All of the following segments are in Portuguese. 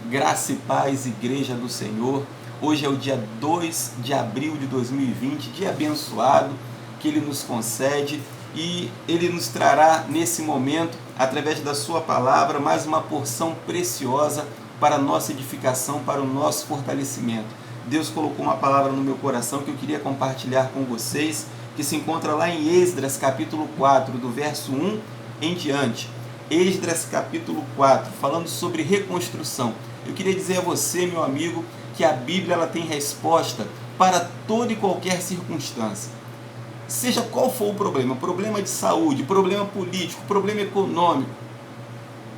Graça e paz, Igreja do Senhor. Hoje é o dia 2 de abril de 2020, dia abençoado que Ele nos concede e Ele nos trará nesse momento, através da Sua palavra, mais uma porção preciosa para a nossa edificação, para o nosso fortalecimento. Deus colocou uma palavra no meu coração que eu queria compartilhar com vocês, que se encontra lá em Esdras capítulo 4, do verso 1 em diante. Esdras capítulo 4, falando sobre reconstrução. Eu queria dizer a você, meu amigo, que a Bíblia ela tem resposta para toda e qualquer circunstância. Seja qual for o problema de saúde, problema político, problema econômico,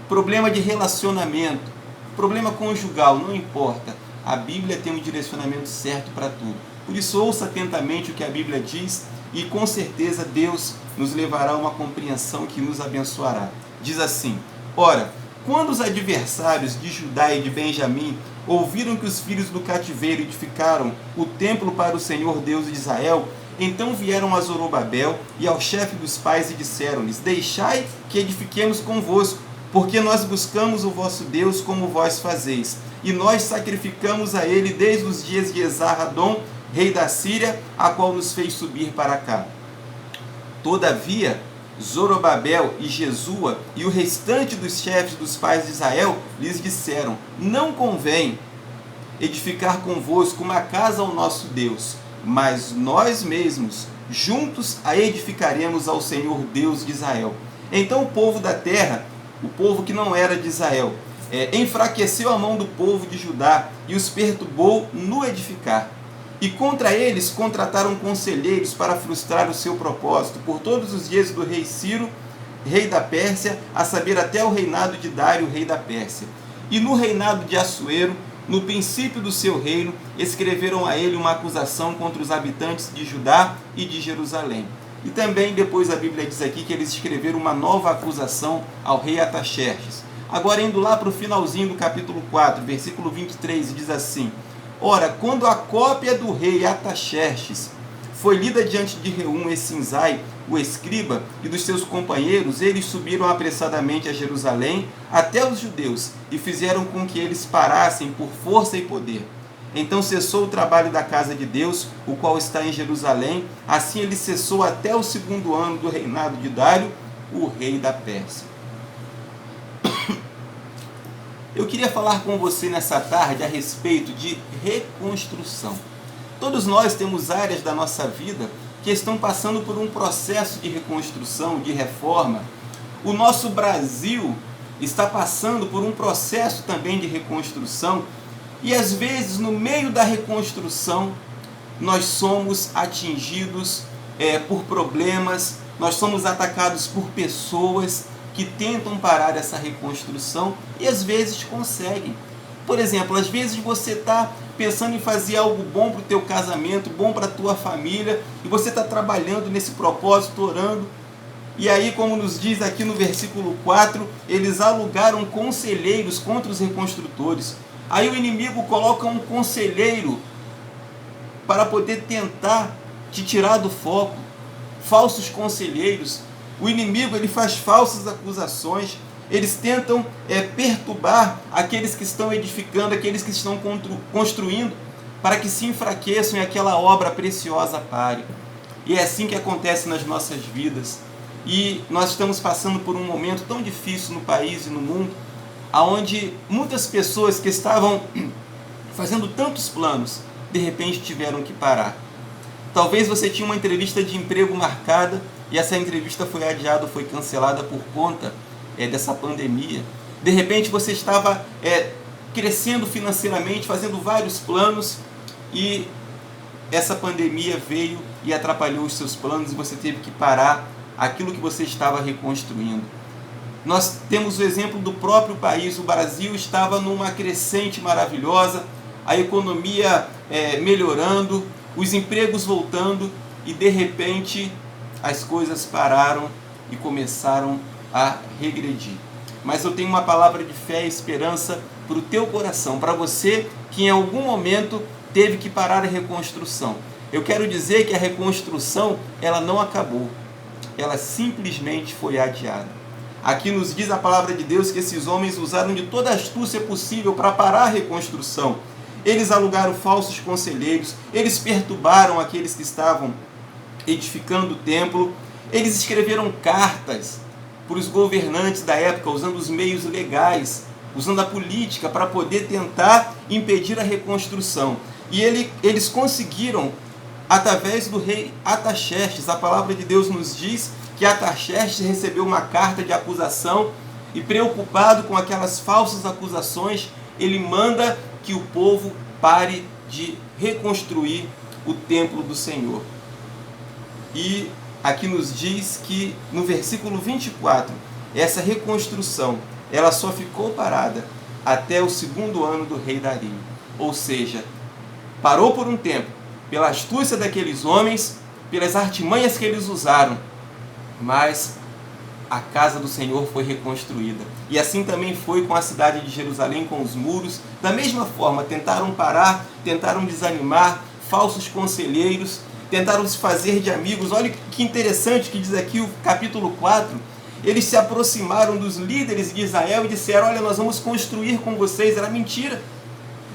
problema de relacionamento, problema conjugal, não importa. A Bíblia tem um direcionamento certo para tudo. Por isso, ouça atentamente o que a Bíblia diz e com certeza Deus nos levará a uma compreensão que nos abençoará. Diz assim: ora, quando os adversários de Judá e de Benjamim ouviram que os filhos do cativeiro edificaram o templo para o Senhor Deus de Israel, então vieram a Zorobabel e ao chefe dos pais e disseram-lhes: deixai que edifiquemos convosco, porque nós buscamos o vosso Deus como vós fazeis, e nós sacrificamos a ele desde os dias de Esar-Hadom, rei da Síria, a qual nos fez subir para cá. Todavia, Zorobabel e Jesua e o restante dos chefes dos pais de Israel lhes disseram: não convém edificar convosco uma casa ao nosso Deus, mas nós mesmos juntos a edificaremos ao Senhor Deus de Israel. Então o povo da terra, o povo que não era de Israel, enfraqueceu a mão do povo de Judá e os perturbou no edificar. E contra eles contrataram conselheiros para frustrar o seu propósito por todos os dias do rei Ciro, rei da Pérsia, a saber, até o reinado de Dário, rei da Pérsia. E no reinado de Assuero, no princípio do seu reino, escreveram a ele uma acusação contra os habitantes de Judá e de Jerusalém. E também depois a Bíblia diz aqui que eles escreveram uma nova acusação ao rei Ataxerxes. Agora indo lá para o finalzinho do capítulo 4, versículo 23, diz assim: ora, quando a cópia do rei Ataxerxes foi lida diante de Reum e Sinzai, o escriba, e dos seus companheiros, eles subiram apressadamente a Jerusalém até os judeus e fizeram com que eles parassem por força e poder. Então cessou o trabalho da casa de Deus, o qual está em Jerusalém. Assim ele cessou até o 2º ano do reinado de Dário, o rei da Pérsia. Eu queria falar com você nessa tarde a respeito de reconstrução. Todos nós temos áreas da nossa vida que estão passando por um processo de reconstrução, de reforma. O nosso Brasil está passando por um processo também de reconstrução e às vezes no meio da reconstrução nós somos atingidos por problemas, nós somos atacados por pessoas que tentam parar essa reconstrução e às vezes conseguem. Por exemplo, às vezes você está pensando em fazer algo bom para o teu casamento, bom para a tua família, e você está trabalhando nesse propósito, orando, e aí, como nos diz aqui no versículo 4, eles alugaram conselheiros contra os reconstrutores. Aí o inimigo coloca um conselheiro para poder tentar te tirar do foco, falsos conselheiros. O inimigo ele faz falsas acusações, eles tentam perturbar aqueles que estão edificando, aqueles que estão construindo, para que se enfraqueçam e aquela obra preciosa pare. E é assim que acontece nas nossas vidas. E nós estamos passando por um momento tão difícil no país e no mundo, onde muitas pessoas que estavam fazendo tantos planos, de repente tiveram que parar. Talvez você tinha uma entrevista de emprego marcada, e essa entrevista foi adiada, foi cancelada por conta dessa pandemia. De repente você estava crescendo financeiramente, fazendo vários planos, e essa pandemia veio e atrapalhou os seus planos e você teve que parar aquilo que você estava reconstruindo. Nós temos o exemplo do próprio país. O Brasil estava numa crescente maravilhosa, a economia melhorando, os empregos voltando, e de repente as coisas pararam e começaram a regredir. Mas eu tenho uma palavra de fé e esperança para o teu coração, para você que em algum momento teve que parar a reconstrução. Eu quero dizer que a reconstrução ela não acabou, ela simplesmente foi adiada. Aqui nos diz a palavra de Deus que esses homens usaram de toda a astúcia possível para parar a reconstrução. Eles alugaram falsos conselheiros, eles perturbaram aqueles que estavam edificando o templo, eles escreveram cartas para os governantes da época, usando os meios legais, usando a política para poder tentar impedir a reconstrução. E eles conseguiram, através do rei Artaxerxes. A palavra de Deus nos diz que Artaxerxes recebeu uma carta de acusação e, preocupado com aquelas falsas acusações, ele manda que o povo pare de reconstruir o templo do Senhor. E aqui nos diz que no versículo 24, essa reconstrução, ela só ficou parada até o 2º ano do rei Dario. Ou seja, parou por um tempo, pela astúcia daqueles homens, pelas artimanhas que eles usaram, mas a casa do Senhor foi reconstruída. E assim também foi com a cidade de Jerusalém, com os muros. Da mesma forma, tentaram parar, tentaram desanimar, falsos conselheiros, tentaram se fazer de amigos. Olha que interessante que diz aqui o capítulo 4. Eles se aproximaram dos líderes de Israel e disseram: olha, nós vamos construir com vocês. Era mentira.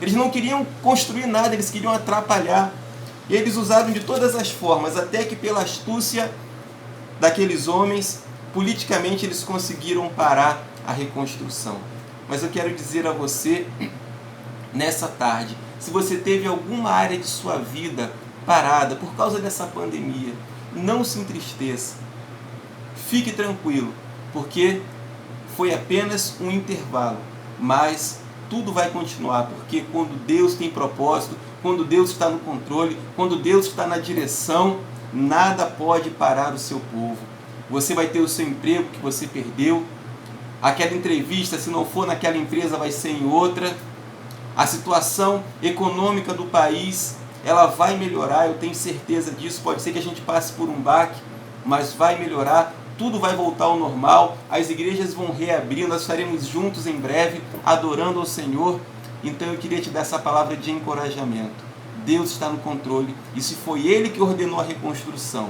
Eles não queriam construir nada, eles queriam atrapalhar. E eles usaram de todas as formas, até que pela astúcia daqueles homens, politicamente eles conseguiram parar a reconstrução. Mas eu quero dizer a você, nessa tarde, se você teve alguma área de sua vida parada por causa dessa pandemia, não se entristeça. Fique tranquilo, porque foi apenas um intervalo, mas tudo vai continuar, porque quando Deus tem propósito, quando Deus está no controle, quando Deus está na direção, nada pode parar o seu povo. Você vai ter o seu emprego que você perdeu, aquela entrevista, se não for naquela empresa, vai ser em outra. A situação econômica do país, ela vai melhorar, eu tenho certeza disso. Pode ser que a gente passe por um baque, mas vai melhorar, tudo vai voltar ao normal, as igrejas vão reabrir, nós estaremos juntos em breve, adorando ao Senhor. Então eu queria te dar essa palavra de encorajamento. Deus está no controle, e se foi Ele que ordenou a reconstrução,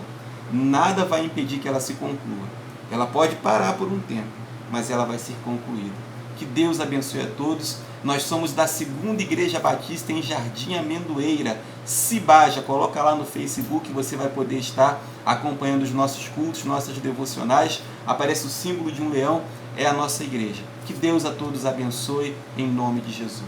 nada vai impedir que ela se conclua. Ela pode parar por um tempo, mas ela vai ser concluída. Que Deus abençoe a todos. Nós somos da 2ª Igreja Batista em Jardim Amendoeira, Cibaja. Coloca lá no Facebook, você vai poder estar acompanhando os nossos cultos, nossas devocionais. Aparece o símbolo de um leão, é a nossa igreja. Que Deus a todos abençoe, em nome de Jesus.